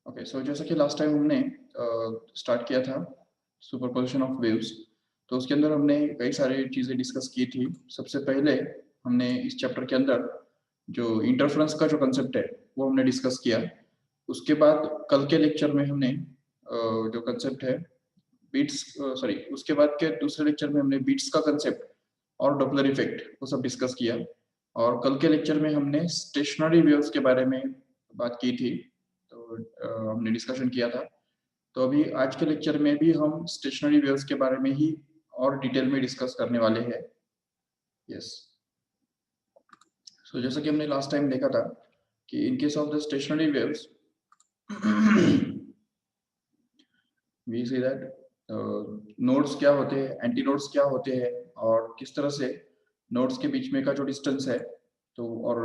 Okay, सो जैसा कि last time हमने स्टार्ट किया था सुपरपोजिशन ऑफ वेव्स, तो उसके अंदर हमने कई सारी चीज़ें डिस्कस की थी। सबसे पहले हमने इस चैप्टर के अंदर जो इंटरफेरेंस का जो कंसेप्ट है वो हमने डिस्कस किया। उसके बाद कल के लेक्चर में हमने जो कंसेप्ट है बीट्स, सॉरी, उसके बाद के दूसरे लेक्चर में हमने बीट्स का कंसेप्ट और डॉपलर इफेक्ट वो सब डिस्कस किया। और कल के लेक्चर में हमने स्टेशनरी वेव्स के बारे में बात की थी, तो हमने डिस्कशन किया था। तो अभी आज के लेक्चर में भी हम स्टेशनरी वेव्स के बारे में ही और डिटेल में डिस्कस करने वाले हैं। यस, सो जैसा कि हमने लास्ट टाइम देखा था कि in case of the stationary waves we see that nodes क्या होते हैं, एंटी नोड्स क्या होते हैं, और किस तरह से नोड्स के बीच में का जो डिस्टेंस है तो और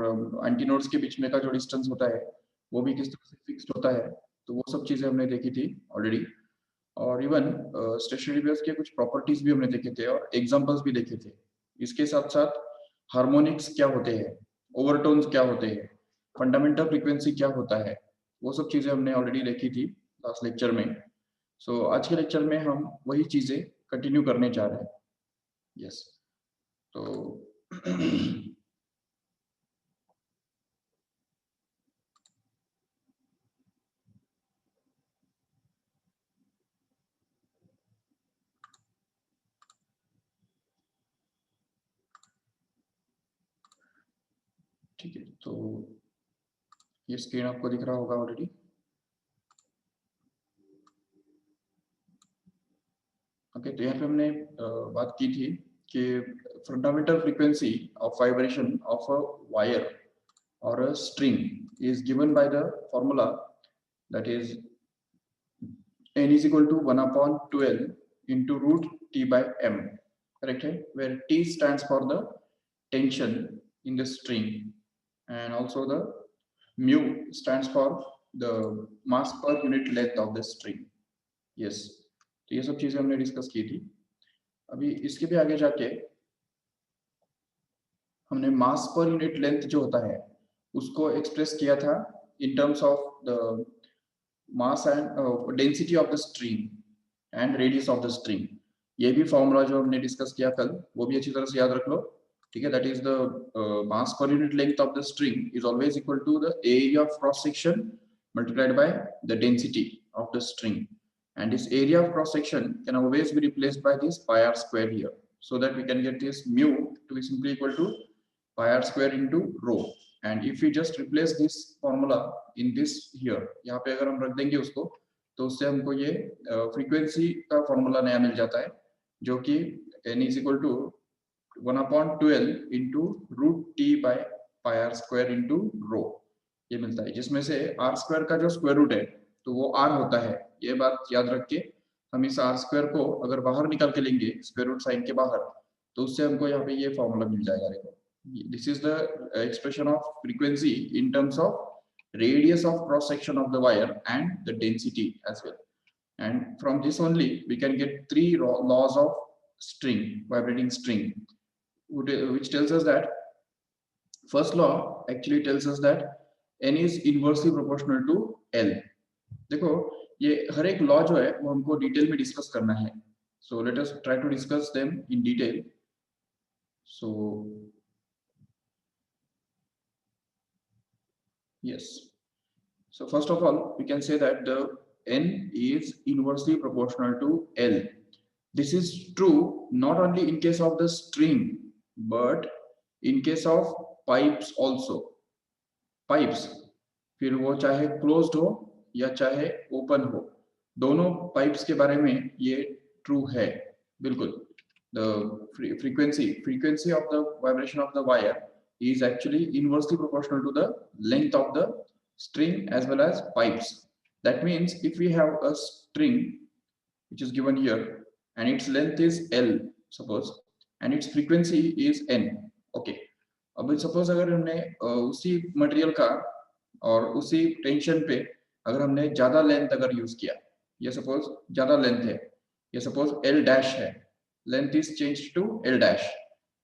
एंटी नोड्स के बीच में का जो डिस्टेंस होता है वो भी किस तरह से फिक्स्ड होता है। तो वो सब चीज़ें हमने देखी थी ऑलरेडी। और इवन स्टेशनरी वेव्स के कुछ प्रॉपर्टीज भी हमने देखे थे और एग्जांपल्स भी देखे थे। इसके साथ साथ हार्मोनिक्स क्या होते हैं, ओवरटोन्स क्या होते हैं, फंडामेंटल फ्रीक्वेंसी क्या होता है, वो सब चीज़ें हमने ऑलरेडी देखी थी लास्ट लेक्चर में। सो आज के लेक्चर में हम वही चीज़ें कंटिन्यू करने जा रहे हैं। यस, तो ठीक है, तो ये स्क्रीन आपको दिख रहा होगा ऑलरेडी। ओके, तो यहाँ पे हमने बात की थी कि fundamental frequency of vibration of a wire or a string is given by the formula that is n is equal to 1 upon 12 into root t by m, correct है, where t stands for the tension in the string and also the mu stands for the mass per unit length of the string. yes, तो ये सब चीजें हमने discuss की थी। अभी इसके भी आगे जाके हमने मास पर यूनिट लेंथ जो होता है उसको एक्सप्रेस किया था in terms of the mass and density of the string and radius of the string. ये भी फॉर्मूला जो हमने डिस्कस किया कल वो भी अच्छी तरह से याद रख लो। ठीक है, that is the mass per unit length of the string is always equal to the area of cross section multiplied by the density of the string, and this area of cross section can always be replaced by this pi r square here, so that we can get this mu to be simply equal to pi r square into rho. And if we just replace this formula in this here, यहाँ पे अगर हम रख देंगे उसको तो उससे हमको ये फ्रीक्वेंसी का फॉर्मूला नया मिल जाता है जो कि n is equal to 1 upon 12 into root t by pi r square into rho ये मिलता है, जिसमें से r स्क्वायर का जो स्क्वायर रूट है तो वो r होता है। ये बात याद रख के हम इस r स्क्वायर को अगर बाहर निकाल के लेंगे स्क्वायर रूट साइन के बाहर तो उससे हमको यहाँ पे ये फॉर्मूला मिल जाएगा। देखो, this is the expression of frequency in terms of radius of cross section of the wire and the density as well. And from this only we can get three laws of string, vibrating string, which tells us that first law actually tells us that n is inversely proportional to l. देखो, ये हर एक law जो है वो हमको detail में discuss करना है। so let us try to discuss them in detail. so yes, so first of all we can say that the n is inversely proportional to l. This is true not only in case of the string but in case of pipes also. Pipes, फिर वो चाहे closed हो या चाहे open हो, दोनों pipes के बारे में ये ट्रू है बिल्कुल। The frequency of the vibration of the wire is actually inversely proportional to the length of the string as well as pipes. That means if we have a string which is given here and its length is L suppose and its frequency is N. okay, अब suppose अगर हमने उसी material का और उसी tension पे अगर हमने ज्यादा लेंथ अगर यूज किया, ये सपोज ज्यादा लेंथ है, ये सपोज L डैश है, length is changed to L dash,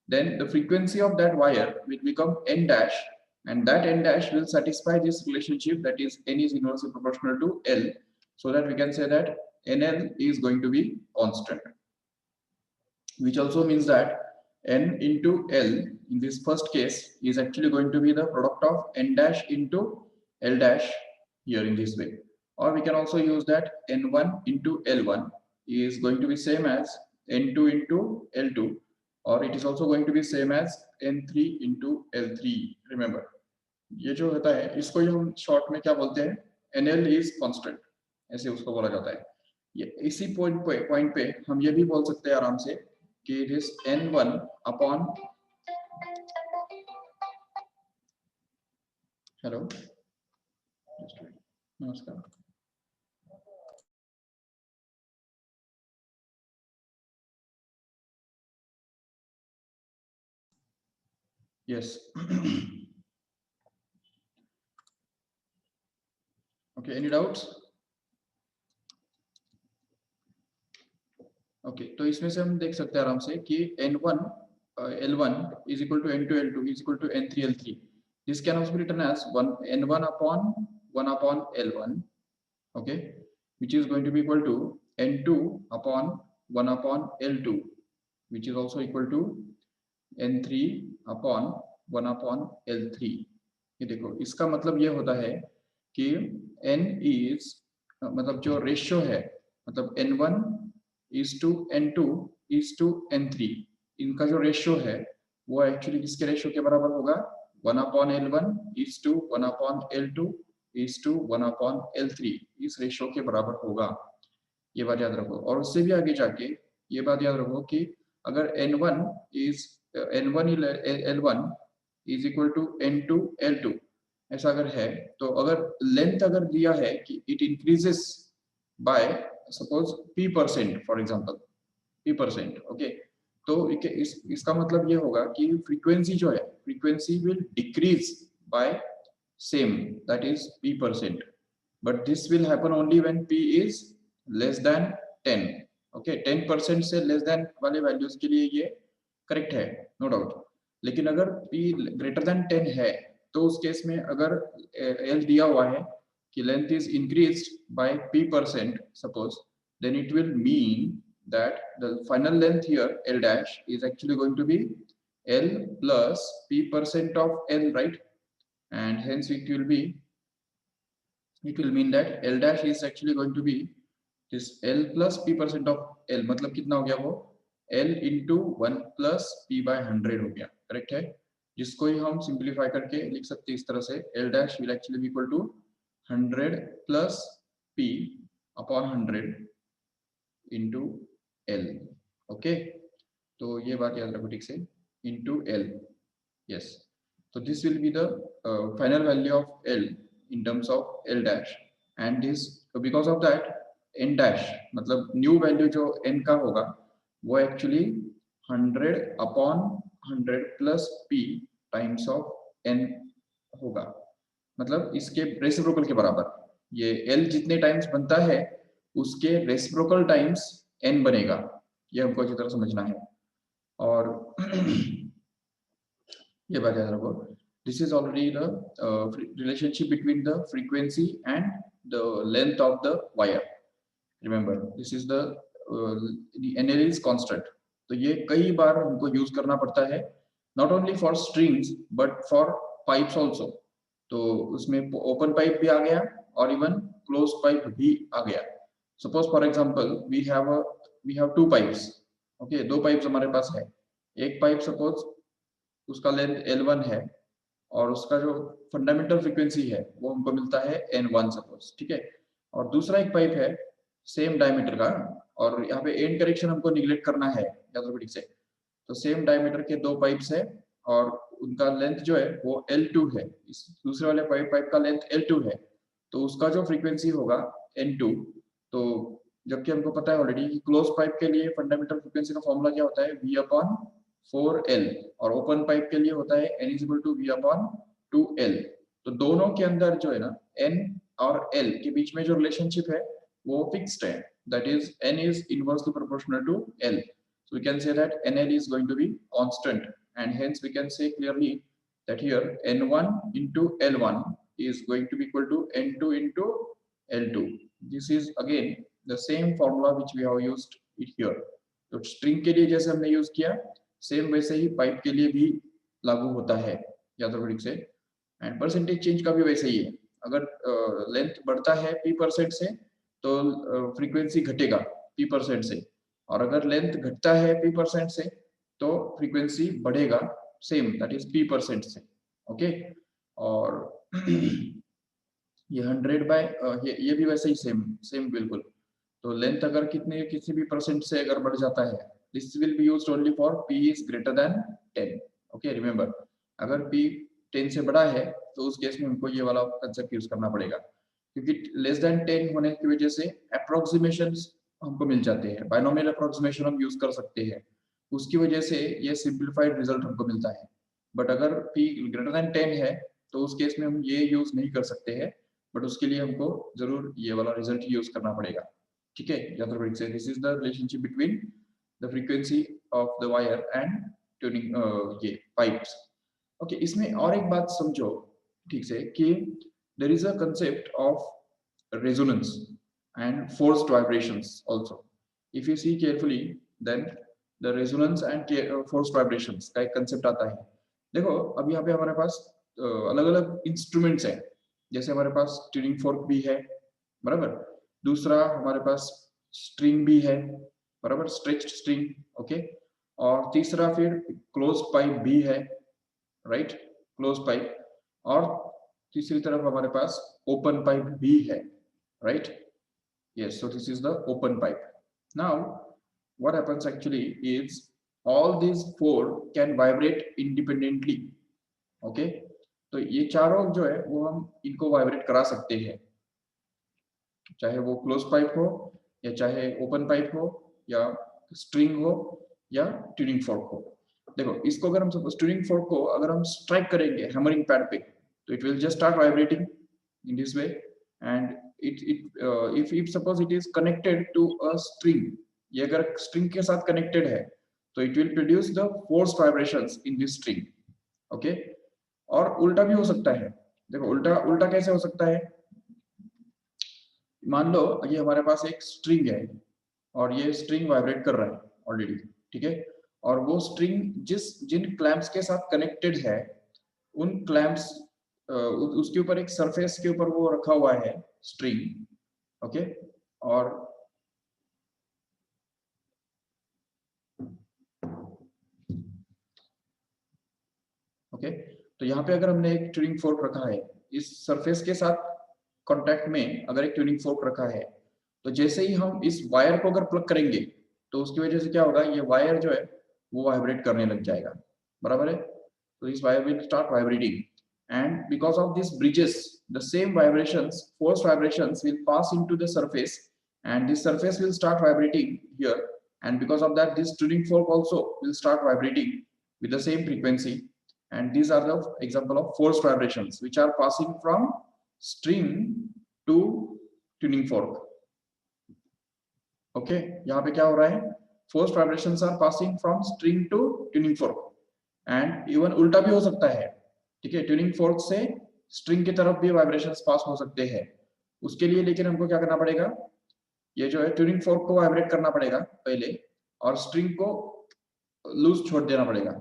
then the frequency of that wire will become N dash and that n dash will satisfy this relationship, that is n is inversely proportional to L, so that we can say that NL is going to be constant, which also means that n into L in this first case is actually going to be the product of n dash into L dash here in this way. Or we can also use that n1 into L1 is going to be same as n2 into L2, or it is also going to be same as n3 into L3. remember, ये जो होता है इसको हम short में क्या बोलते हैं, NL is constant, ऐसे उसको बोला जाता है। ये इसी पॉइंट पे हम ये भी बोल सकते हैं आराम से कि it is N1 upon, hello नमस्कार, yes okay, any doubts? Okay तो इसमें से हम देख सकते हैं आराम से कि N1 L1 is equal to N2 L2 is equal to N3 L3. This can also be written as N1 upon 1 upon L1, okay, which is going to be equal to N2 upon 1 upon L2, which is also equal to N3 upon 1 upon L3. ये देखो इसका मतलब ये होता है कि N is मतलब जो रेशियो है, मतलब N1 is to N2 is to N3, इनका जो रेशियो है वो एक्चुअली किसके रेशियो के बराबर होगा, 1 upon L1 is to 1 upon L2 is to 1 upon L3, इस रेशियो के बराबर होगा। ये बात याद रखो। और उससे भी आगे जाके ये बात याद रखो कि अगर N1 is N1 L1 is equal to N2 L2 ऐसा अगर है, तो अगर लेंथ अगर दिया है कि it increases by suppose p%, for example p%, okay, तो इसका मतलब ये होगा कि फ्रीक्वेंसी जो है, frequency will decrease by same, that is p%, but this will happen only when p is less than 10, okay, 10% से लेस देन वाले वैल्यूज के लिए ये करेक्ट है, नो डाउट। लेकिन अगर p ग्रेटर देन 10 है, तो उस केस में अगर L दिया हुआ है कि length is increased by p%, suppose, then it will mean that the final length here L dash is actually going to be L plus p% of L, right? And hence it will mean that L dash is actually going to be this L plus p% of L, मतलब कितना हो गया वो L into 1 plus p by 100 हो गया, correct है, जिसको ही हम सिंप्लीफाई करके लिख सकते हैं इस तरह से L dash will actually be equal to 100 plus p upon 100 into L, okay, तो ये बात याद रखो ठीक से, into L, yes, so this will be the final value of L in terms of L dash, and this because of that n dash मतलब new value जो n का होगा वो actually 100 upon 100 plus p times of n होगा, मतलब इसके reciprocal के बराबर, ये L जितने टाइम्स बनता है उसके रेसिप्रोकल टाइम्स n बनेगा, ये हमको अच्छी तरह समझना है। और ये बात याद रखो, this is already the relationship between the frequency and the length of the wire, remember this is the NL is constant, तो ये कई बार हमको यूज करना पड़ता है, not only for strings but for pipes also, तो उसमें ओपन पाइप भी आ गया और इवन क्लोज पाइप भी आ गया। Suppose for example we have two pipes, okay, दो पाइप्स हमारे पास है, एक पाइप सपोज उसका लेंथ L1 है और उसका जो फंडामेंटल फ्रीक्वेंसी है वो हमको मिलता है N1 सपोज, ठीक है, और दूसरा एक पाइप है सेम डायमीटर का, और यहाँ पे एंड करेक्शन हमको निगलेक्ट करना है याद रखो ठीक से, तो सेम डायमीटर के दो पाइप्स है और उनका लेंथ जो है वो L2 है, इस दूसरे वाले पाइप का लेंथ L2 है, तो उसका जो फ्रीक्वेंसी होगा N2, तो जबकि हमको पता है ऑलरेडी कि क्लोज पाइप के लिए फंडामेंटल फ्रीक्वेंसी का फॉर्मूला क्या होता है, V अपॉन 4L, और ओपन पाइप के लिए होता है N is equal to V upon 2L, तो दोनों के अंदर जो है ना N और L के बीच में जो रिलेशनशिप है वो फिक्स्ड है, that is N is inversely proportional to L, so we can say that NL is going to be constant, and hence we can say clearly that here N1 into L1 is going to be equal to N2 into L2. This is again the same formula which we have used it here. तो string के लिए जैसे हमने use किया same वैसे ही pipe के लिए भी लागू होता है याद रखो ठीक से। एंड परसेंटेज चेंज का भी वैसे ही है, अगर लेंथ बढ़ता है p% से तो फ्रीक्वेंसी घटेगा p% से, और अगर लेंथ घटता है p% से तो फ्रीक्वेंसी बढ़ेगा सेम दैट इज p% से। ओके और ये 100 बाय ये भी वैसे ही सेम बिल्कुल। तो लेंथ अगर कितने किसी भी परसेंट से अगर बढ़ जाता है this will be used only for p is greater than 10। Okay remember अगर p 10 से बड़ा है तो उस केस में हमको ये वाला कंसेप्ट यूज करना पड़ेगा, क्योंकि लेस देन 10 होने की वजह से अप्रोक्सीमेशंस हमको मिल जाते हैं, बाइनोमियल अप्रोक्सीमेशन हम यूज कर सकते हैं, उसकी वजह से ये सिंपलीफाइड रिजल्ट हमको मिलता है। बट अगर p ग्रेटर देन 10 है तो उस केस में हम ये यूज नहीं कर सकते हैं, बट उसके लिए हमको जरूर ये वाला रिजल्ट यूज करना पड़ेगा। ठीक है याद रखो so this is the relationship between the frequency of the wire and tuning ये पाइप्स। ओके इसमें और एक बात समझो ठीक से कि there is a concept of resonance and forced vibrations also. If you see carefully then the resonance and forced vibrations का एक कांसेप्ट आता है। देखो अब यहाँ पे हमारे पास अलग-अलग इंस्ट्रूमेंट्स हैं, जैसे हमारे पास ट्यूनिंग फोर्क भी है बराबर, दूसरा हमारे पास स्ट्रिंग भी है बराबर स्ट्रेच्ड स्ट्रिंग। ओके और तीसरा फिर क्लोज्ड पाइप भी है राइट क्लोज्ड पाइप, और तीसरी तरफ हमारे पास ओपन पाइप भी है right. yes so this is the open pipe. Now what happens actually is all these four can vibrate independently. okay तो ये चारों जो है वो हम इनको वाइब्रेट करा सकते हैं, चाहे वो क्लोज पाइप हो या चाहे ओपन पाइप हो या स्ट्रिंग हो या ट्यूनिंग फोर्क हो। देखो इसको अगर हम सपोज ट्यूनिंग फोर्क को अगर हम स्ट्राइक करेंगे हैमरिंग पैड पे तो it will just start vibrating in this way, and if suppose it is connected to a string, ये अगर स्ट्रिंग के साथ कनेक्टेड है तो it will produce the forced vibrations in this string. Okay और उल्टा भी हो सकता है। देखो उल्टा उल्टा कैसे हो सकता है, मान लो ये हमारे पास एक स्ट्रिंग है और ये स्ट्रिंग वाइब्रेट कर रहा है ऑलरेडी ठीक है, और वो स्ट्रिंग जिन क्लैंप्स के साथ कनेक्टेड है उन क्लैंप्स उसके ऊपर एक सरफेस के ऊपर वो रखा हुआ है स्ट्रिंग। ओके और ओके तो यहाँ पे अगर हमने एक ट्यूनिंग फोर्क रखा है इस सरफेस के साथ कांटेक्ट में, अगर एक ट्यूनिंग फोर्क रखा है तो जैसे ही हम इस वायर को अगर प्लग करेंगे तो उसकी वजह से क्या होगा, ये वायर जो है वो वाइब्रेट करने लग जाएगा बराबर है। तो इस wire will start vibrating and because of these bridges the same vibrations force vibrations will pass into the surface and this surface will start vibrating here, and because of that this tuning fork also will start vibrating with the same frequency, and these are the example of forced vibrations which are passing from string to tuning fork. okay यहाँ पे क्या हो रहा है, forced vibrations are passing from string to tuning fork, and even उल्टा भी हो सकता है ठीक है, ट्यूनिंग फोर्क से स्ट्रिंग की तरफ भी वाइब्रेशंस पास हो सकते हैं। उसके लिए लेकिन हमको क्या करना पड़ेगा, ये जो है ट्यूनिंग फोर्क को वाइब्रेट करना पड़ेगा पहले और स्ट्रिंग को लूज छोड़ देना पड़ेगा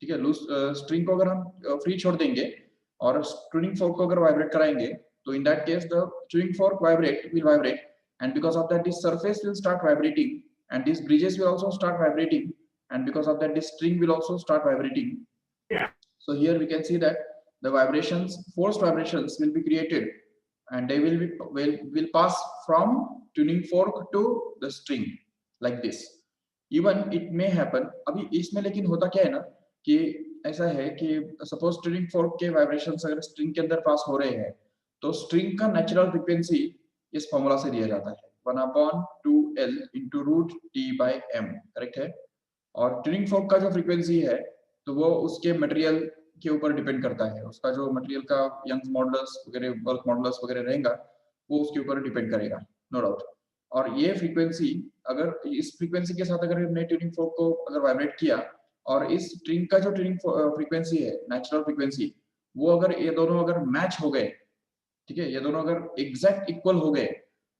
ठीक है। लूज स्ट्रिंग को अगर हम फ्री छोड़ देंगे और ट्यूनिंग फोर्क को अगर वाइब्रेट कराएंगे तो in that case the tuning fork will vibrate and because of that this surface will start vibrating and these bridges will also start vibrating, and because of that this string will also start vibrating. So here we can see that the vibrations, forced vibrations will be created and they will pass from tuning fork to the string like this. Even it may happen अभी इसमें लेकिन होता क्या है ना कि ऐसा है कि सपोज ट्यूनिंग फोर्क के वाइब्रेशंस अगर स्ट्रिंग के अंदर पास हो रहे हैं तो स्ट्रिंग का नेचुरल फ्रीक्वेंसी इस फॉर्मूला से दिया जाता है 1/2L into root T/m correct है, और ट्यूनिंग फोर्क का जो फ्रीक्वेंसी है तो वो उसके मटेरियल के ऊपर डिपेंड करता है, उसका जो मटेरियल का यंग्स मॉडुलस वगैरह बल्क मॉडुलस वगैरह रहेगा वो उसके ऊपर डिपेंड करेगा नो डाउट। और ये फ्रीक्वेंसी अगर इस फ्रीक्वेंसी के साथ अगर हमने ट्यूनिंग फोर्क को अगर वाइब्रेट किया और इस स्ट्रिंग का जो ट्यूनिंग फ्रीक्वेंसी है, नेचुरल फ्रीक्वेंसी, वो अगर ये दोनों अगर मैच हो गए, ठीक है, ये दोनों अगर एग्जैक्ट इक्वल हो गए,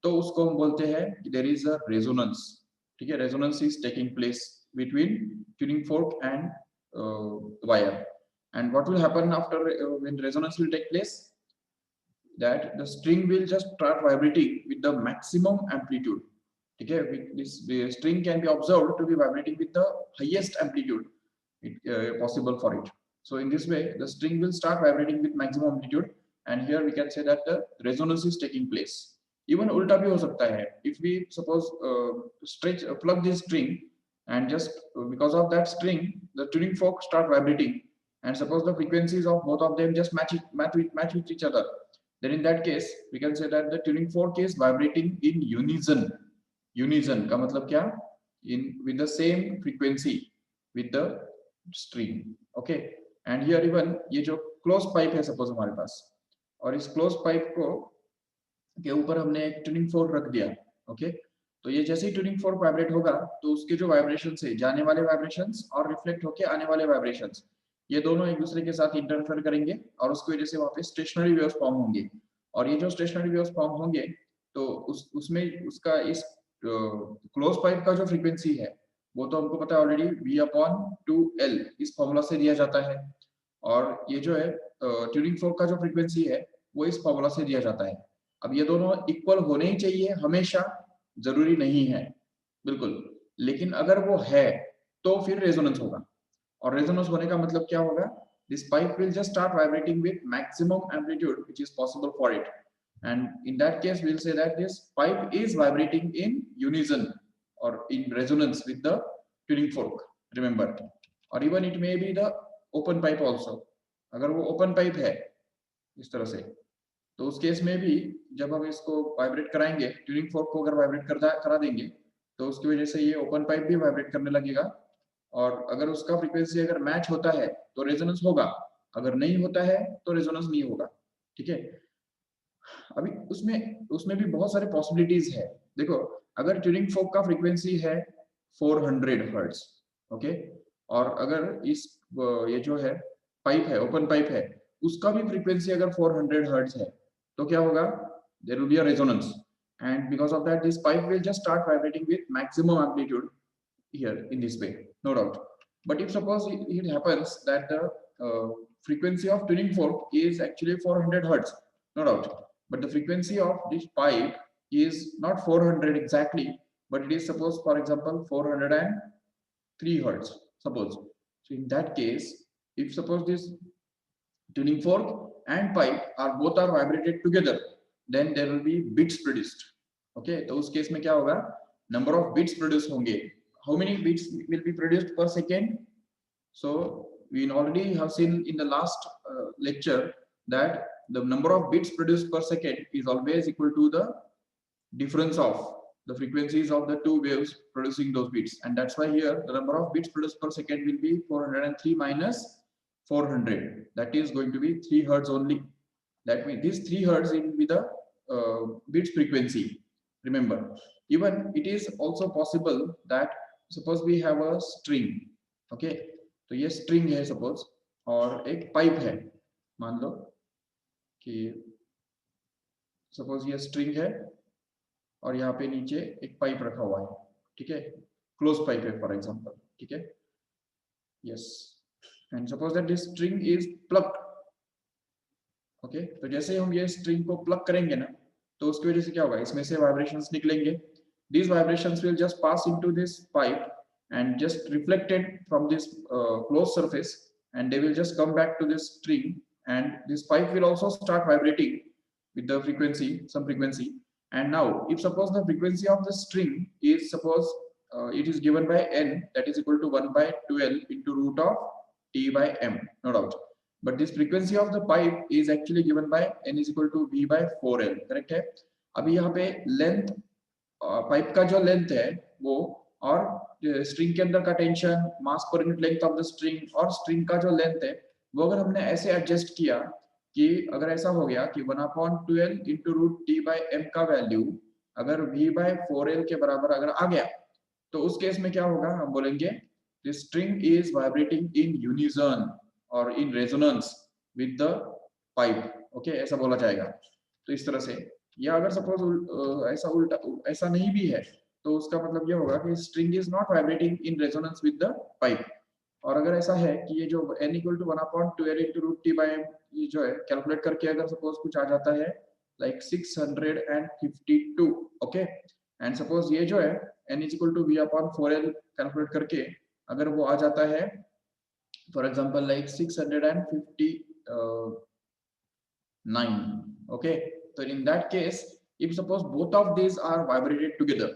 तो उसको हम बोलते हैं कि देयर इज अ रेजोनेंस, ठीक है, resonance is taking place between tuning fork and wire. And what will happen after when resonance will take place? That the string will just start vibrating with the maximum amplitude. Okay, this the string can be observed to be vibrating with the highest amplitude possible for it. So in this way, the string will start vibrating with maximum amplitude, and here we can say that the resonance is taking place. Even ulta bhi ho sakta hai. If we suppose plug this string, and just because of that string, the tuning fork start vibrating, and suppose the frequencies of both of them just match with each other, then in that case we can say that the tuning fork is vibrating in unison. Unison का मतलब क्या? In with the same frequency with the string. Okay, and here even ये जो close pipe है suppose हमारे पास, और इस close pipe को के ऊपर हमने एक ट्यूनिंग फोर्क रख दिया. ओके, तो ये जैसे ही ट्यूनिंग फोर्क वाइब्रेट होगा, तो उसके जो वाइब्रेशंस है, जाने वाले वाइब्रेशंस और रिफ्लेक्ट होके आने वाले वाइब्रेशंस, ये दोनों एक दूसरे के साथ इंटरफेयर करेंगे, और उसकी वजह से वहां पे स्टेशनरी वेव्स फॉर्म होंगे. और ये जो स्टेशनरी वेव्स फॉर्म होंगे, तो उसमें उसका इस क्लोज पाइप का जो फ्रीक्वेंसी है, वो तो हमको पता है ऑलरेडी, V/2L इस फॉर्मूला से दिया जाता है. और ये जो है ट्यूनिंग फोर्क का जो फ्रीक्वेंसी है, वो इस फॉर्मूला से दिया जाता है. अब ये दोनों इक्वल होने ही चाहिए हमेशा, जरूरी नहीं है बिल्कुल, लेकिन अगर वो है तो फिर रेजोनेंस होगा. और रेजोनेंस होने का मतलब क्या होगा? This pipe will just start vibrating with maximum amplitude which is possible for it, and in that case we'll say that this pipe is vibrating in unison or in resonance with the tuning fork, remember. or even it may be the open pipe also. अगर वो open pipe है इस तरह से, तो उस case में भी जब हम इसको वाइब्रेट कराएंगे, ट्यूनिंग फोर्क को अगर वाइब्रेट करा देंगे, तो उसकी वजह से ये ओपन पाइप भी वाइब्रेट करने लगेगा. और अगर उसका फ्रीक्वेंसी अगर मैच होता है तो रेजोनेंस होगा, अगर नहीं होता है तो रेजोनेंस नहीं होगा. ठीक है, अभी उसमें उसमें भी बहुत सारे पॉसिबिलिटीज है. देखो, अगर ट्यूनिंग फोर्क का फ्रीक्वेंसी है 400 हर्ट्ज, ओके, और अगर इस ये जो है पाइप है, ओपन पाइप है, उसका भी फ्रीक्वेंसी अगर 400 हर्ट्ज है, तो क्या होगा? There will be a resonance, and because of that this pipe will just start vibrating with maximum amplitude here in this way, no doubt. But if suppose it happens that the frequency of tuning fork is actually 400 hertz, no doubt, but the frequency of this pipe is not 400 exactly, but it is suppose for example 403 hertz suppose. So in that case, if suppose this tuning fork and pipe are both are vibrated together, then there will be bits produced. Okay, तो उस case में क्या होगा? Number of bits produced होंगे. How many bits will be produced per second? So we already have seen in the last lecture that the number of bits produced per second is always equal to the difference of the frequencies of the two waves producing those bits, and that's why here the number of bits produced per second will be 403 minus 400, that is going to be 3 hertz only. That means this 3 hertz will be the bits frequency. Remember, even it is also possible that suppose we have a string. Okay, तो ये string है suppose, और एक pipe है. मान लो कि suppose ये string है और यहाँ पे नीचे एक पाइप रखा हुआ है. ठीक है, क्लोज पाइप है फॉर एग्जांपल. ठीक है, yes, and suppose that this string is plugged. Okay, तो जैसे हम ये स्ट्रिंग को प्लग करेंगे ना, तो उसकी वजह से क्या होगा? इसमें से वाइब्रेशंस निकलेंगे. These vibrations will just pass into this pipe and just reflected from this closed surface, and they will just come back to this string, and this pipe will also start vibrating with the frequency, some frequency. And now if suppose the frequency of the string is suppose it is given by n, that is equal to 1/2L into root of T by M, no doubt, but this frequency of the pipe is actually given by n is equal to V/4L, correct है. अभी यहाँ पे length, pipe का जो length है वो, और string के अंदर का tension, mass per unit length of the string, और स्ट्रिंग का जो लेंथ है वो अगर हमने ऐसे एडजस्ट किया कि अगर ऐसा हो गया कि 1/2L into root T by M का वैल्यू अगर V/4L के बराबर अगर आ गया, तो उस केस में क्या होगा? हम बोलेंगे this string is vibrating in unison or in resonance with the pipe. Okay ऐसा बोला जाएगा। तो इस तरह से, या अगर सपोज ऐसा उल्टा ऐसा नहीं भी है तो उसका मतलब ये होगा कि string is not vibrating in resonance with the pipe. और अगर ऐसा है कि ये जो n equal to 1/12 into root T by ये जो है कैलकुलेट करके अगर सपोज कुछ आ जाता है लाइक 652, ओके, एंड सपोज ये जो है n is equal to v/4l calculate करके अगर वो आ जाता है फॉर एग्जांपल लाइक 659, ओके, तो in that case if suppose both of these are vibrated together,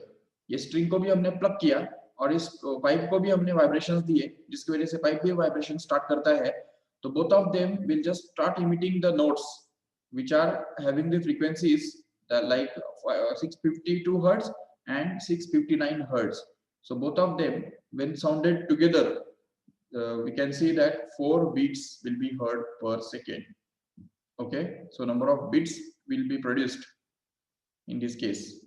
ये स्ट्रिंग को भी हमने प्लग किया और इस पाइप को भी हमने वाइब्रेशंस दिए जिसकी वजह से पाइप भी वाइब्रेशन स्टार्ट करता है, तो both of them will just start emitting the notes which are having the frequencies like 652 hertz and 659 hertz. So both of them when sounded together we can see that 4 beats will be heard per second. Okay, so number of beats will be produced in this case,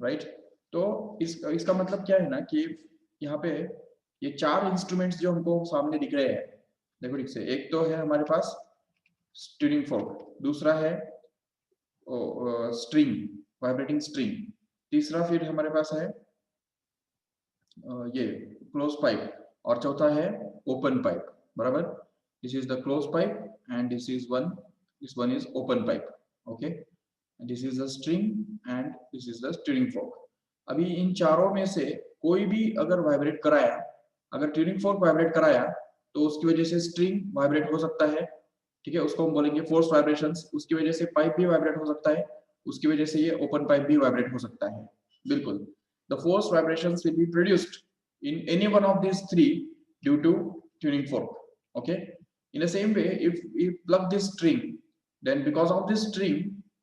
right? तो इसका मतलब क्या है ना कि यहाँ पे ये चार इंस्ट्रूमेंट्स जो हमको सामने दिख रहे हैं, देखो ठीक से, एक तो है हमारे पास ट्यूनिंग फोर्क, दूसरा है स्ट्रिंग, वाइब्रेटिंग स्ट्रिंग, तीसरा फिर हमारे पास है ये क्लोज पाइप, और चौथा है ओपन पाइप, बराबर। This is the close pipe and this one is open pipe, okay, this is the string and this is the tuning fork. अभी इन चारों में से कोई भी अगर वाइब्रेट कराया, अगर ट्यूनिंग फोर्क वाइब्रेट कराया तो उसकी वजह से स्ट्रिंग वाइब्रेट हो सकता है, ठीक है, उसको हम बोलेंगे फोर्स वाइब्रेशंस। उसकी वजह से पाइप भी वाइब्रेट हो सकता है, उसकी वजह से ये ओपन पाइप भी वाइब्रेट हो सकता है, बिल्कुल। The force vibrations will be produced in any one of these three due to tuning fork, okay. In the same way, if we plug this string, then because of this string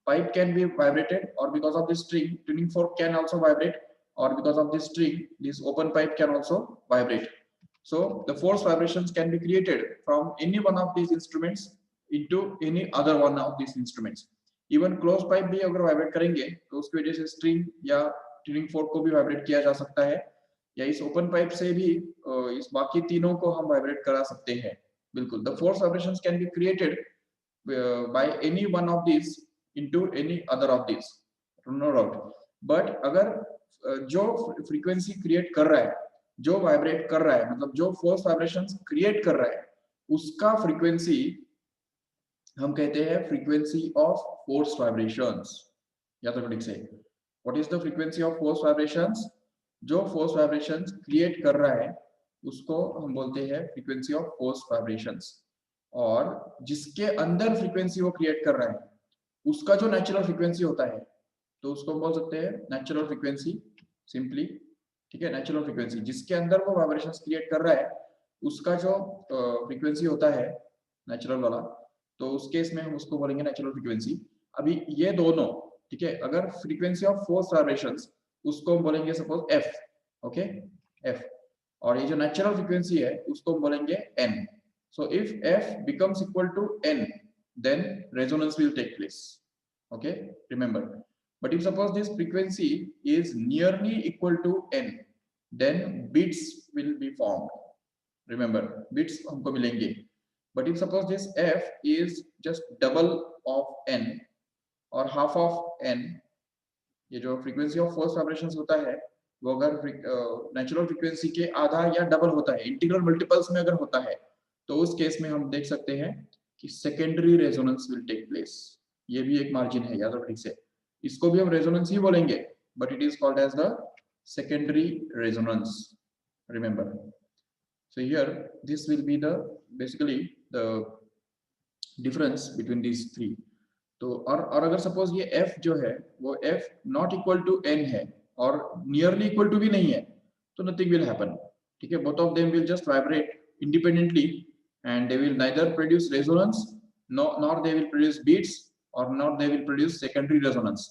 pipe can be vibrated, or because of this string tuning fork can also vibrate, or because of this string this open pipe can also vibrate. So the force vibrations can be created from any one of these instruments into any other one of these instruments. Even closed pipe भी अगर vibrate करेंगे तो उसकी वजह से string या tuning fork को भी vibrate किया जा सकता है, या इस open pipe से भी इस बाकी तीनों को हम vibrate करा सकते हैं, बिल्कुल। The force vibrations can be created by any one of these into any other of these, no doubt. But अगर जो frequency create कर रहा है, जो वाइब्रेट कर रहा है, मतलब जो फोर्स वाइब्रेशंस क्रिएट कर रहा है, उसका फ्रीक्वेंसी हम कहते हैं फ्रीक्वेंसी ऑफ फोर्स वाइब्रेशंस। या तो ठीक से, what is the frequency of force vibrations? जो फोर्स वाइब्रेशंस क्रिएट कर रहा है उसको हम बोलते हैं फ्रीक्वेंसी ऑफ फोर्स वाइब्रेशंस, और जिसके अंदर फ्रीक्वेंसी वो क्रिएट कर रहा है उसका जो नेचुरल फ्रीक्वेंसी होता है तो उसको बोल सकते हैं नेचुरल फ्रीक्वेंसी, सिंपली, ठीक है। नेचुरल फ्रीक्वेंसी जिसके अंदर वो वाइब्रेशंस क्रिएट कर रहा है उसका जो फ्रीक्वेंसी होता है नेचुरल वाला, तो उस केस में हम उसको बोलेंगे नेचुरल फ्रीक्वेंसी। अभी ये दोनों, ठीक है, अगर फ्रीक्वेंसी ऑफ फोर्स वाइब्रेशंस उसको हम बोलेंगे सपोज एफ, ओके, एफ, और ये जो नेचुरल फ्रीक्वेंसी है उसको हम बोलेंगे N. So if F becomes equal to N then resonance will take place, okay, remember. But if suppose this frequency is nearly equal to n, then beats will be formed, remember, beats हमको मिलेंगे। But if suppose this f is just double of n or half of n, ये जो frequency of force vibrations होता है वो अगर natural frequency के आधा या डबल होता है, इंटीग्रल मल्टीपल्स में अगर होता है, तो उस केस में हम देख सकते हैं कि secondary resonance will take place. ये भी एक मार्जिन है, याद रखो ठीक से, इसको भी हम रेजोनेंस ही बोलेंगे, but it is called as the secondary resonance, remember. So here this will be the basically the difference between these three. तो और अगर सपोज ये f जो है वो f not equal to n है और नियरली इक्वल टू भी नहीं है, तो नथिंग विल हैपन, ठीक है। Both of them will just vibrate independently and they will neither produce resonance nor they will produce beats, or nor they will produce secondary resonance,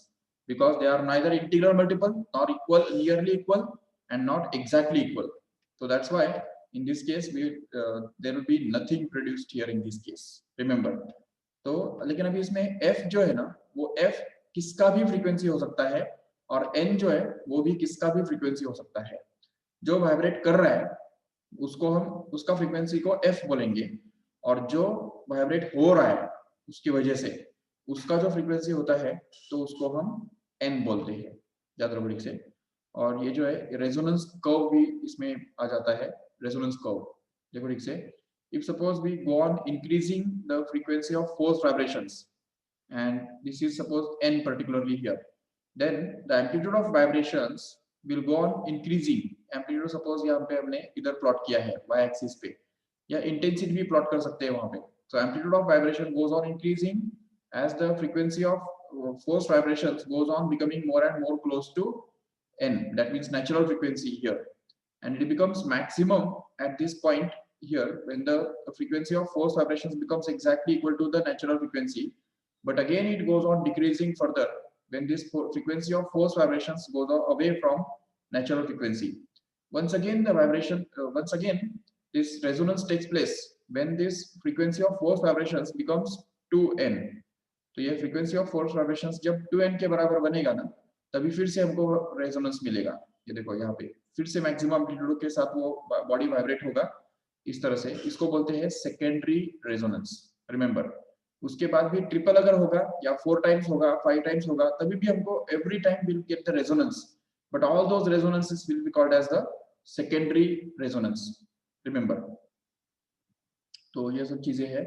because they are neither integral multiple nor equal, nearly equal, and not exactly equal. So that's why in this case there will be nothing produced here in this case, remember. तो लेकिन अभी इसमें f जो है ना वो f किसका भी फ्रीक्वेंसी हो सकता है, और n जो है वो भी किसका भी फ्रीक्वेंसी हो सकता है। जो वाइब्रेट कर रहा है उसको हम उसका फ्रीक्वेंसी को f बोलेंगे, और जो वाइब्रेट हो रहा है उसकी वजह से उसका जो फ्रीक्वेंसी होता है तो उसको हम n बोलते हैं, याद रखो ठीक से। और ये जो है रेजोनेंस कर्व भी इसमें आ जाता है, रेजोनेंस कर्व देखो ठीक से। If suppose we go on increasing the frequency of force vibrations, and this is suppose n particularly here, then the amplitude of vibrations will go on increasing। amplitude suppose यहाँ पे हमने इधर plot किया है y axis पे, या intensity भी plot कर सकते हैं वहां पे। so amplitude of vibration goes on increasing as the frequency of force vibrations goes on becoming more and more close to n, that means natural frequency here, and it becomes maximum at this point here when the frequency of force vibrations becomes exactly equal to the natural frequency, but again it goes on decreasing further when this frequency of force vibrations goes away from natural frequency. Once again the vibration once again this resonance takes place when this frequency of force vibrations becomes 2n। तो ये frequency of force vibrations जब 2n के बराबर बनेगा ना, तभी फिर से हमको रेजोनेंस मिलेगा। ये देखो यहाँ पे फिर से मैक्सिमम एम्पलीट्यूड के साथ वो बॉडी वाइब्रेट होगा इस तरह से, इसको बोलते हैं सेकेंडरी रेजोनेंस, रिमेंबर। उसके बाद भी ट्रिपल अगर होगा या 4 टाइम्स होगा 5 टाइम्स होगा तभी भी हमको every time will get the resonance, but all those resonances will be called as the secondary resonance, remember. तो ये सब चीजें हैं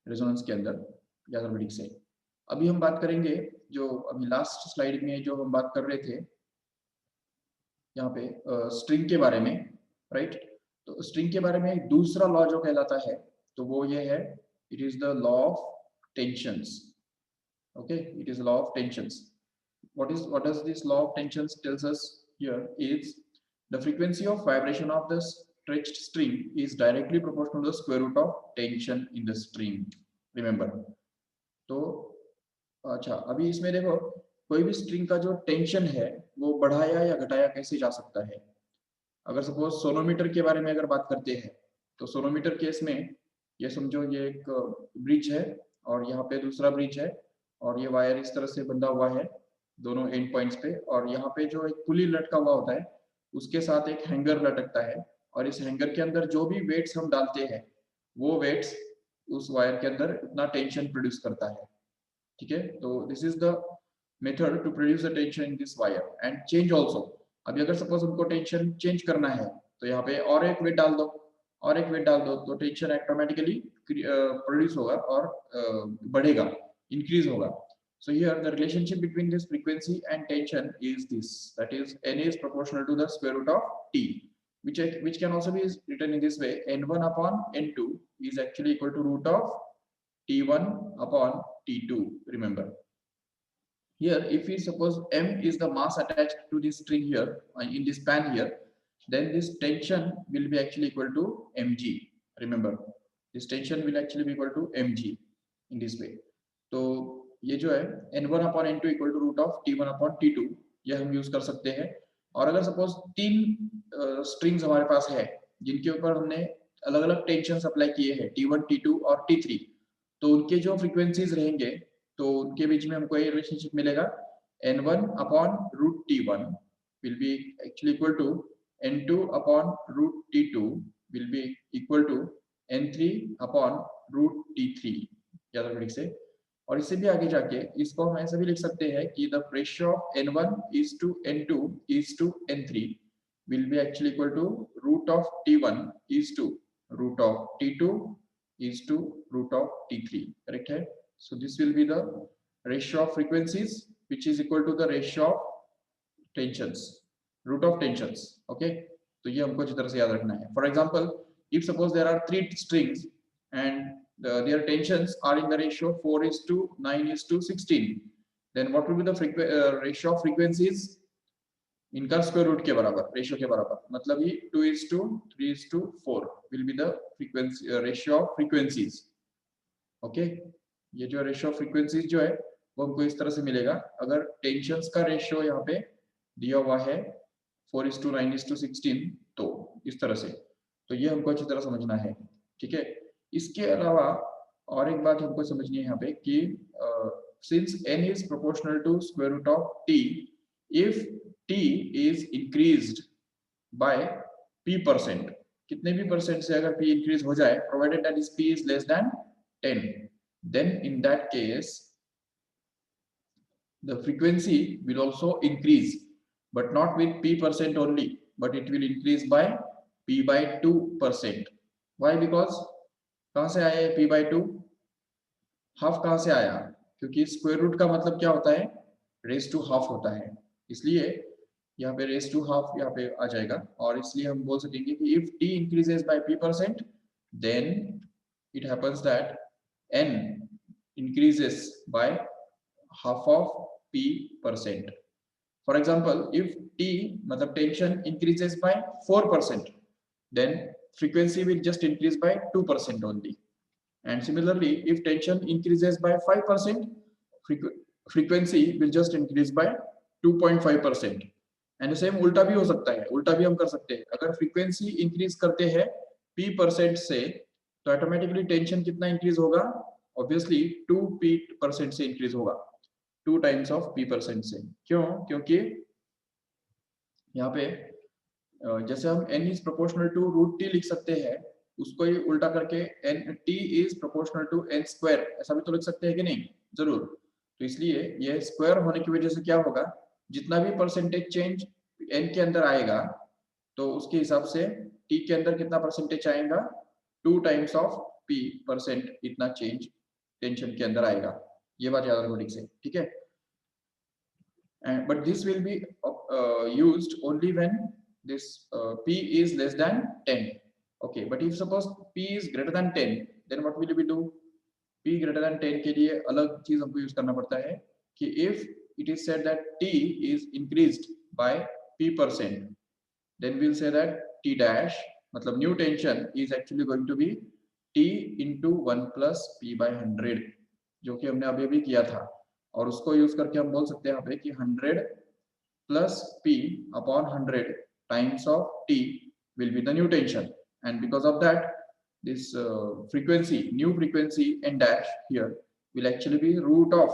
रेजोनेंस के अंदर, याद रखो ठीक से। अभी हम बात करेंगे जो अभी लास्ट स्लाइड में जो हम बात कर रहे थे यहाँ पे स्ट्रिंग के बारे में, राइट। तो स्ट्रिंग के बारे में दूसरा लॉ जो कहलाता है तो वो ये है, it is the law of tensions. Okay, it is law of tensions. what does this law of tensions tells us here is the frequency of vibration of the stretched string is directly proportional to the square root of tension in the string, remember। तो अच्छा, अभी इसमें देखो कोई भी string का जो tension है वो बढ़ाया या घटाया कैसे जा सकता है। अगर सपोज सोनोमीटर के बारे में अगर बात करते हैं तो सोनोमीटर केस में ये समझो ये एक ब्रिज है और यहाँ पे दूसरा ब्रिज है और ये वायर इस तरह से बंधा हुआ है दोनों एंड पॉइंट्स पे, और यहाँ पे जो एक पुली लटका हुआ होता है उसके साथ एक हैंगर लटकता है, और इस हैंगर के अंदर जो भी वेट्स हम डालते हैं वो वेट्स उस वायर के अंदर इतना टेंशन प्रोड्यूस करता है, ठीक है। तो this is the method to produce the tension in this wire and change also. अभी अगर सपोज हमको टेंशन चेंज करना है तो यहाँ पे और एक वेट डाल दो और एक वेट डाल दो तो टेंशन ऑटोमेटिकली प्रोड्यूस होगा और बढ़ेगा, इंक्रीज होगा। So here the relationship between this frequency and tension is this, that is n is proportional to the square root of t, which can also be written in this way, n1 upon n2 is actually equal to root of t1 upon t2, remember। Here if we suppose m is the mass attached to this string here in this span here, then this tension will be actually equal to mg, remember this tension will actually be equal to mg in this way। तो ये जो है n1 upon n2 equal to root of t1 upon t2 ये हम use कर सकते हैं। और अगर सपोज 3 स्ट्रिंग्स हमारे पास है जिनके ऊपर हमने अलग अलग टेंशन अप्लाई किए हैं t1 t2 और t3, तो उनके जो फ्रीक्वेंसीज रहेंगे तो उनके बीच में हमको ये रिलेशनशिप मिलेगा, n1 upon root t1 will be actually equal to n2 upon root t2 will be equal to n3 upon root t3, याद रखो ठीक से। और इससे भी आगे जाके इसको हम ऐसे भी लिख सकते हैं कि the ratio of n1 is to n2 is to n3 will be actually equal to root of t1 is to root of t2 is to root of t3, correct है। so this will be the ratio of frequencies which is equal to the ratio of tensions, root of tensions, okay। तो ये हमको अच्छी तरह से याद रखना है। for example if suppose there are 3 strings and their tensions are in the ratio 4 is to 9 is to 16, then what will be the ratio of frequencies, इनका स्क्वायर रूट के बराबर, रेशियो के बराबर, मतलब ये 2 is to 3 is to 4 will be the frequency ratio of frequencies, okay। ये जो ratio of frequencies जो है वो हमको इस तरह से मिलेगा। अगर टेंशंस का रेशियो यहाँ पे दिया हुआ है 4 is to 9 is to 16 तो इस तरह से, तो ये हमको अच्छी तरह समझना है, ठीक है। इसके अलावा और एक बात हमको समझनी है यहाँ पे कि since n is proportional to square root of t, if t is increased by p%, कितने भी परसेंट से अगर p इंक्रीज हो जाए, provided that is p is less than 10, then in that case the frequency will also increase, but not with p% only, but it will increase by p by 2%. why? Because कहां से आया है p by 2? Half कहां से आया? क्योंकि square root का मतलब क्या होता है? रेज टू हाफ होता है, इसलिए यहाँ पे रेज टू हाफ यहाँ पे आ जाएगा, और इसलिए हम बोल सकेंगे कि if t increases by p%, then it happens that n increases by half of p%. For example, if t मतलब tension increases by 4%, then frequency will just increase by 2% only. And similarly, if tension increases by 5%, frequency will just increase by 2.5%. And same उल्टा भी हो सकता है, उल्टा भी हम कर सकते हैं। अगर फ्रीक्वेंसी इंक्रीज करते हैं p% से, तो ऑटोमेटिकली टेंशन कितना इंक्रीज होगा? ऑब्वियसली 2p% से इंक्रीज होगा, 2 टाइम्स ऑफ p% से। क्यों? क्योंकि यहाँ पे जैसे हम n is proportional to root t लिख सकते हैं, उसको ही उल्टा करके n t is proportional to n square, ऐसा भी तो लिख सकते हैं कि नहीं? जरूर। तो इसलिए ये स्क्वायर होने की वजह से क्या होगा, जितना भी परसेंटेज चेंज n के अंदर आएगा, तो उसके हिसाब से t के अंदर कितना परसेंटेज आएगा? 2 टाइम्स ऑफ p% इतना चेंज टेंशन के अंदर आएगा। ये बात याद रखो ठीक से, ठीक है? But this will be used only when this p is less than 10. Okay, but if suppose p is greater than 10, then what will we do? p greater than 10 के लिए अलग चीज हमको यूज करना पड़ता है कि if it is said that t is increased by p%, then we'll say that t dash मतलब new tension is actually going to be t into 1 plus p by 100, जो कि हमने अभी भी किया था, और उसको यूज करके हम बोल सकते हैं यहाँ पे कि 100 plus p upon 100 times of t will be the new tension, and because of that this frequency, new frequency n dash here will actually be root of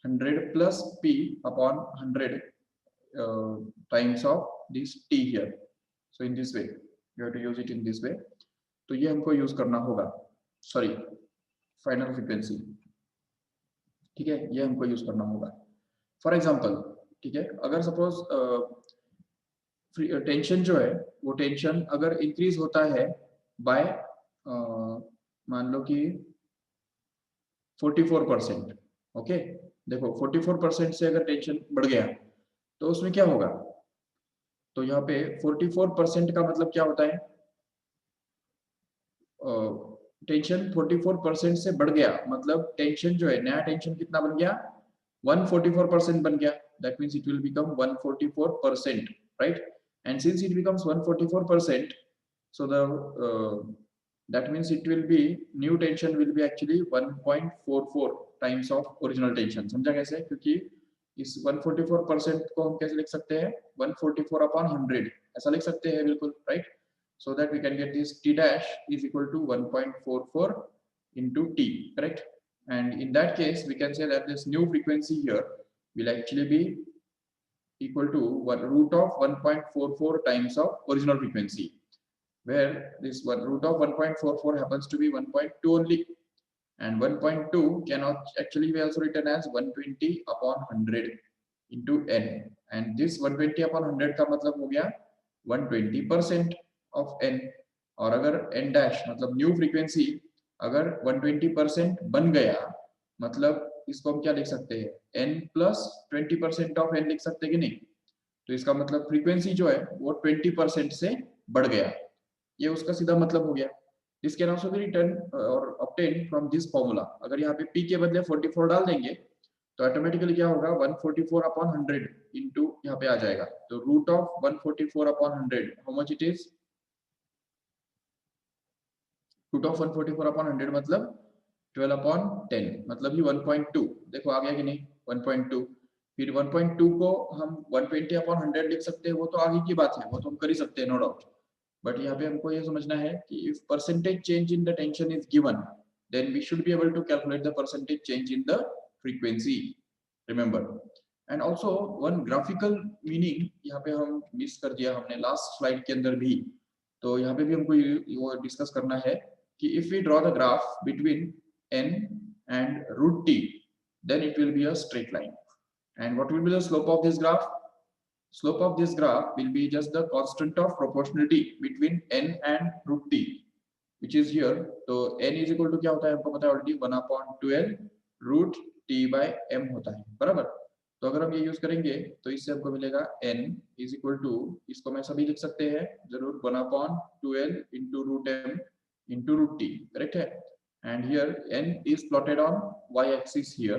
100 plus p upon 100 times of this t here. So in this way you have to use it in this way. तो ये हमको use करना होगा, sorry final frequency, ठीक है? ये हमको use करना होगा। फॉर एग्जांपल, ठीक है, अगर सपोज टेंशन जो है वो टेंशन अगर इंक्रीज होता है बाय मान लो कि 44%, ओके, देखो 44% से अगर टेंशन बढ़ गया तो उसमें क्या होगा? तो यहाँ पे 44% का मतलब क्या होता है? टेंशन 44% से बढ़ गया, मतलब टेंशन जो है, नया टेंशन कितना बन गया? 144% बन गया। That means it will become 144%, right? And since it becomes 144%, so that means it will be, new tension will be actually 1.44 times of original tension। समझा कैसे? क्योंकि इस 144% को हम कैसे लिख सकते हैं? 144 upon 100 ऐसा लिख सकते हैं, बिल्कुल, right? So that we can get this t dash is equal to 1.44 into t, correct? And in that case we can say that this new frequency here will actually be equal to root of 1.44 times of original frequency, where this root of 1.44 happens to be 1.2 only, and 1.2 cannot actually be also written as 120 upon 100 into n, and this 120 upon 100 का मतलब हो गया 120% of n, और अगर n dash मतलब new frequency अगर 120% बन गया, मतलब इसको हम क्या लिख सकते हैं? n plus 20% of n लिख सकते हैं कि नहीं? तो इसका मतलब फ्रीक्वेंसी जो है वो 20% से बढ़ गया, ये उसका सीधा मतलब हो गया। This can also be return और ऑब्टेन फ्रॉम दिस फॉर्मूला। अगर यहाँ पे p के बदले 44 डाल देंगे तो ऑटोमेटिकली क्या होगा? 144 अपॉन 100 इनटू यहाँ पे आ जाएगा, तो root of 144 upon 100, how much it is? Root of 144 upon 100 मतलब 12 अपॉन 10, मतलब ये 1.2। देखो आ गया कि नहीं? 1.2। फिर 1.2 को हम 120 अपॉन 100 लिख सकते हैं, वो तो आगे की बात है, वो तो हम कर ही सकते हैं, नो डाउट। बट यहाँ पे हमको ये समझना है कि if percentage change in the tension is given, then we should be able to calculate the percentage change in the frequency, remember. And also one graphical meaning यहाँ पे हम मिस कर दिया हमने लास्ट स्लाइड के अंदर भी, तो यहाँ पे भी हमको वो डिस्कस करना है कि if we draw the graph between n and root t, then it will be a straight line. And what will be the slope of this graph? Slope of this graph will be just the constant of proportionality between n and root t, which is here. तो n is equal to क्या होता है हमको पता है already, 1/12 root t by m होता है, बराबर। तो अगर हम ये यूज करेंगे तो इससे हमको मिलेगा n is equal to, इसको मैं सभी लिख सकते हैं जरूर, 1/12 into root m into root t, correct है। And here n is plotted on y-axis here,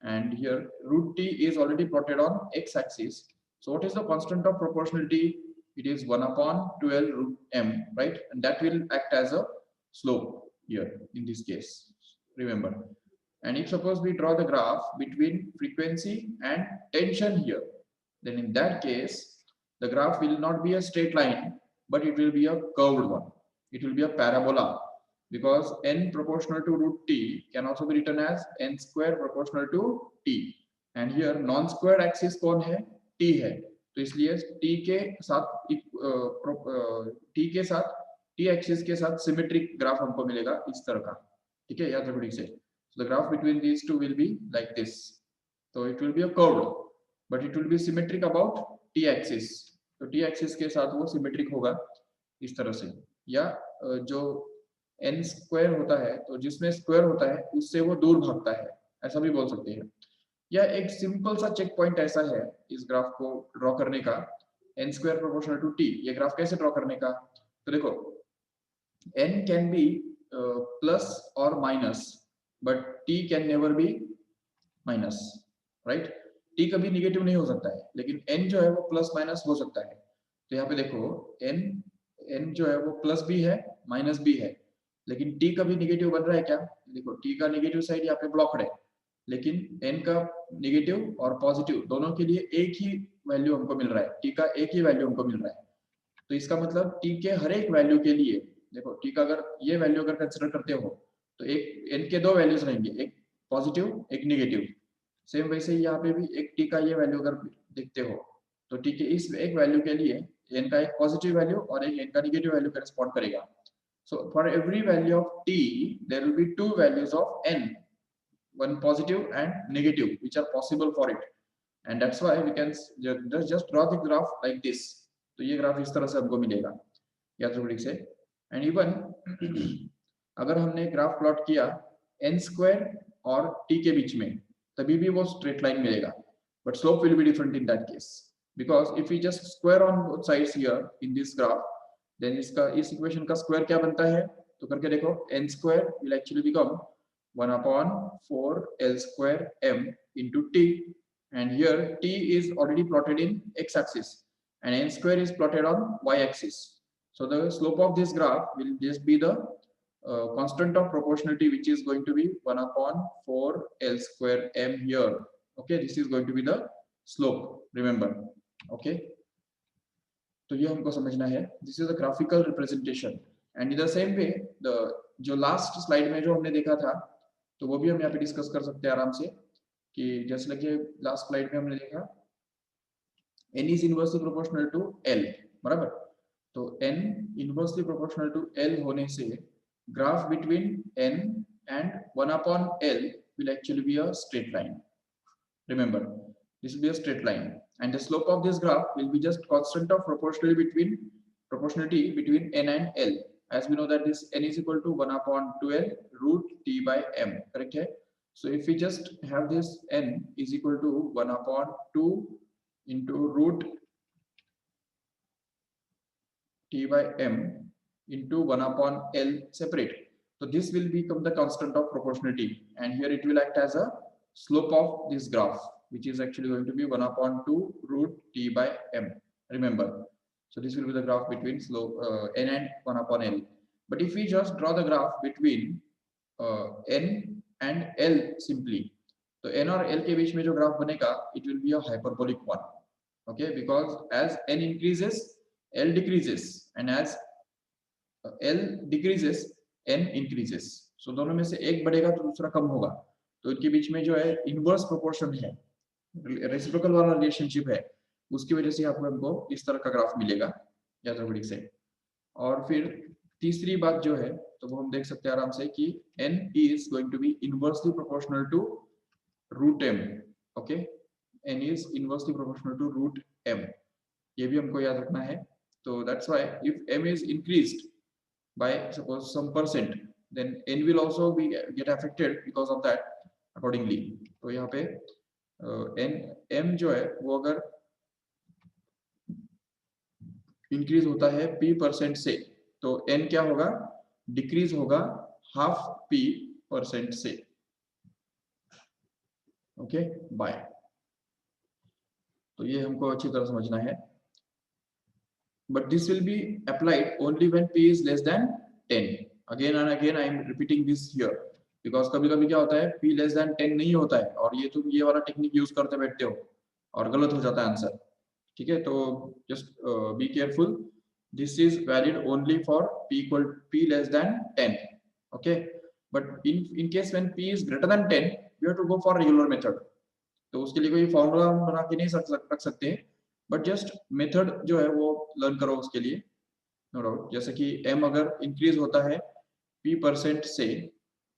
and here root t is already plotted on x-axis. So what is the constant of proportionality? It is 1/12 root m, right? And that will act as a slope here in this case, remember. And if suppose we draw the graph between frequency and tension here, then in that case, the graph will not be a straight line, but it will be a curved one. It will be a parabola, because n proportional to root t can also be written as n square proportional to t. And here non-square axis कौन है? t है, तो इसलिए t के साथ t axis के साथ symmetric graph हमको मिलेगा इस तरह का, ठीक है, याद रखो ठीक से। So the graph between these two will be like this. So it will be a curve, but it will be symmetric about t-axis. तो t-axis के साथ वो symmetric होगा इस तरह से, या जो n स्क्वायर होता है, तो जिसमें स्क्वायर होता है उससे वो दूर भागता है, ऐसा भी बोल सकते हैं। या एक सिंपल सा चेक पॉइंट ऐसा है इस ग्राफ को ड्रॉ करने का, n square proportional to t। ये ग्राफ कैसे ड्रॉ करने का, तो देखो n कैन बी प्लस और minus, but t can never be minus, right? t कभी निगेटिव नहीं हो सकता है, लेकिन n जो है वो प्लस माइनस हो सकता है। तो यहाँ पे देखो n जो है वो प्लस भी है माइनस भी है, लेकिन t कभी निगेटिव बन रहा है क्या? देखो t का निगेटिव साइड यहाँ पे ब्लॉक्ड है, लेकिन n का निगेटिव और पॉजिटिव दोनों के लिए एक ही वैल्यू हमको मिल रहा है, t का एक ही वैल्यू हमको मिल रहा है। तो इसका मतलब t के हर एक वैल्यू के लिए, देखो t का अगर ये वैल्यू अगर कंसिडर करते हो तो एक n के दो वैल्यूज रहेंगे, एक पॉजिटिव एक नेगेटिव। सेम वैसे ही यहाँ पे भी एक t का ये वैल्यू अगर देखते हो तो t के इस एक वैल्यू के लिए n का एक पॉजिटिव वैल्यू और एक n का नेगेटिव वैल्यू करेस्पॉन्ड करेगा। So for every value of t there will be two values of n, one positive and negative, which are possible for it, and that's why we can just draw the graph like this. तो ये graph इस तरह से हमको मिलेगा, याद रखो ठीक से। एंड इवन अगर हमने ग्राफ प्लॉट किया n स्क्वायर और t के बीच में, तभी भी वो स्ट्रेट लाइन मिलेगा, but slope will be different in that case, because if we just square on both sides here in this graph, then इसका इस इक्वेशन का स्क्वायर क्या बनता है, तो करके देखो, n square will actually become 1/4 L square m into t, and here t is already plotted in x-axis and n square is plotted on y-axis. So the slope of this graph will just be the constant of proportionality, which is going to be 1/4 L square m here. Okay, this is going to be the slope, remember. Okay, तो ये हमको समझना है, this is a graphical representation. And in the same way, the जो last slide में जो हमने देखा था, तो वो भी हम यहाँ पे डिस्कस कर सकते हैं आराम से, कि जैसे लगे लास्ट स्लाइड में हमने देखा n is inversely proportional to L, बराबर। तो n inversely proportional to L होने से graph between n and 1/L will actually be a straight line, remember, this will be a straight line, and the slope of this graph will be just constant of proportionality between n and L, as we know that this n is equal to 1/12 root t by m, correct है। So if we just have this n is equal to 1/2 into root t by m into 1/L separate, so this will become the constant of proportionality, and here it will act as a slope of this graph, which is actually going to be 1/2 root t by m, remember. So this will be the graph between slope n and 1/L. But if we just draw the graph between n and L simply, तो n और L के बीच में जो graph बनेगा, it will be a hyperbolic one, okay, because as n increases L decreases, and as L decreases n increases. So दोनों में से एक बढ़ेगा तो दूसरा कम होगा, तो इनके बीच में जो है इनवर्स प्रोपोर्शन है, रेसिप्रोकल वाला रिलेशनशिप है, उसकी वजह से आपको हमको इस तरह का ग्राफ मिलेगा, याद रखो ठीक से। और फिर तीसरी बात जो है तो वो हम देख सकते हैं आराम से कि n is going to be inversely proportional to root m. Okay, n is inversely proportional to root m. ये भी हमको याद रखना है. तो that's why if m is increased by suppose some percent, then n will also be get affected because of that accordingly. तो यहाँ पे n m जो है वो अगर इंक्रीज होता है p% से, तो n क्या होगा, डिक्रीज होगा हाफ p% से. Okay, bye. तो ये हमको अच्छी तरह समझना है. But this will be applied only when p is less than 10. Again and again I am repeating this here, because कभी कभी क्या होता है p लेस देन 10 नहीं होता है और ये तुम ये वाला टेक्निक यूज करते बैठते हो और गलत हो जाता है आंसर. ठीक है, तो just be careful. This is valid only for p less than 10. Okay, but in case when p is greater than 10 you have to go for regular method. तो उसके लिए कोई फॉर्मूला हम बना के नहीं रख सकते, बट जस्ट मेथड जो है वो लर्न करो उसके लिए. नो डाउट, जैसे कि m अगर इंक्रीज होता है p% से,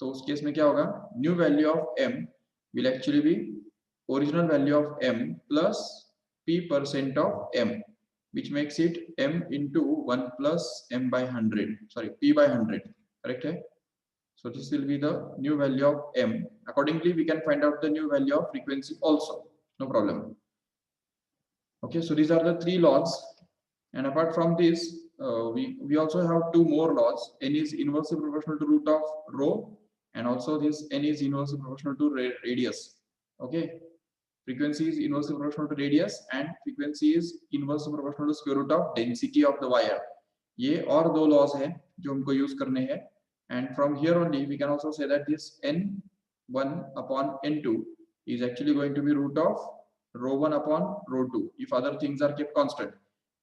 तो उस केस में क्या होगा, new value of m will actually B original value of m plus p% of m, which makes it m into 1 plus m by 100, sorry, p by 100. Correct है? So this will be the new value of m. Accordingly, we can find out the new value of frequency also. No problem. Okay, so these are the three laws. And apart from this, we also have two more laws. N is inversely proportional to root of rho, and also this n is inversely proportional to radius. Okay, frequency is inversely proportional to radius, and frequency is inversely proportional to square root of density of the wire. ये और दो laws हैं जो हमको use करने हैं. And from here only we can also say that this n1 upon n2 is actually going to be root of rho 1 upon rho 2 if other things are kept constant.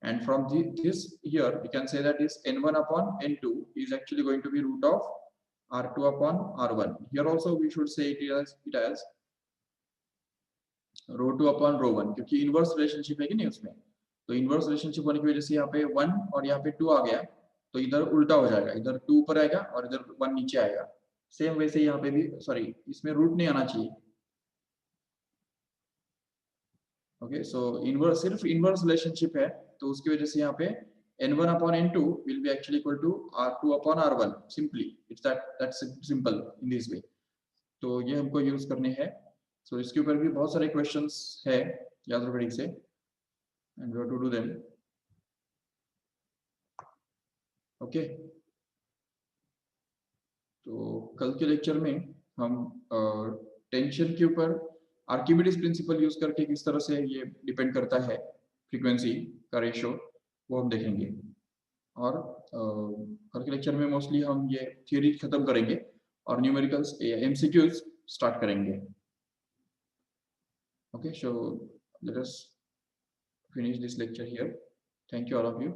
And from this here we can say that this n1 upon n2 is actually going to be root of r2 upon r1. Here also we should say it as rho 2 upon rho 1, क्योंकि inverse relationship है कि नहीं उसमें. तो inverse relationship होने की वजह से यहाँ पे 1 और यहाँ पे 2 आ गया, तो इधर उल्टा हो जाएगा, इधर 2 ऊपर आएगा और इधर 1 नीचे आएगा. सेम वैसे यहाँ पे भी, सॉरी, इसमें रूट नहीं आना चाहिए. ओके, सो इनवर्स, सिर्फ इनवर्स रिलेशनशिप है, तो उसकी वजह से यहाँ पे n1 upon n2 will be actually equal to r2 upon r1. Simply it's that's simple in this way. तो ये हमको यूज करने हैं. सो इसके ऊपर भी बहुत सारे क्वेश्चंस है याद से, and we have to do them. Okay, तो कल के लेक्चर में हम टेंशन के ऊपर आर्किमिडीज प्रिंसिपल यूज करके किस तरह से ये डिपेंड करता है फ्रीक्वेंसी का रेशियो, वो हम देखेंगे. और कल के लेक्चर में मोस्टली हम ये थ्योरी खत्म करेंगे और न्यूमेरिकल्स एमसीक्यूज स्टार्ट करेंगे. Okay, so let us finish this lecture here. Thank you all of you.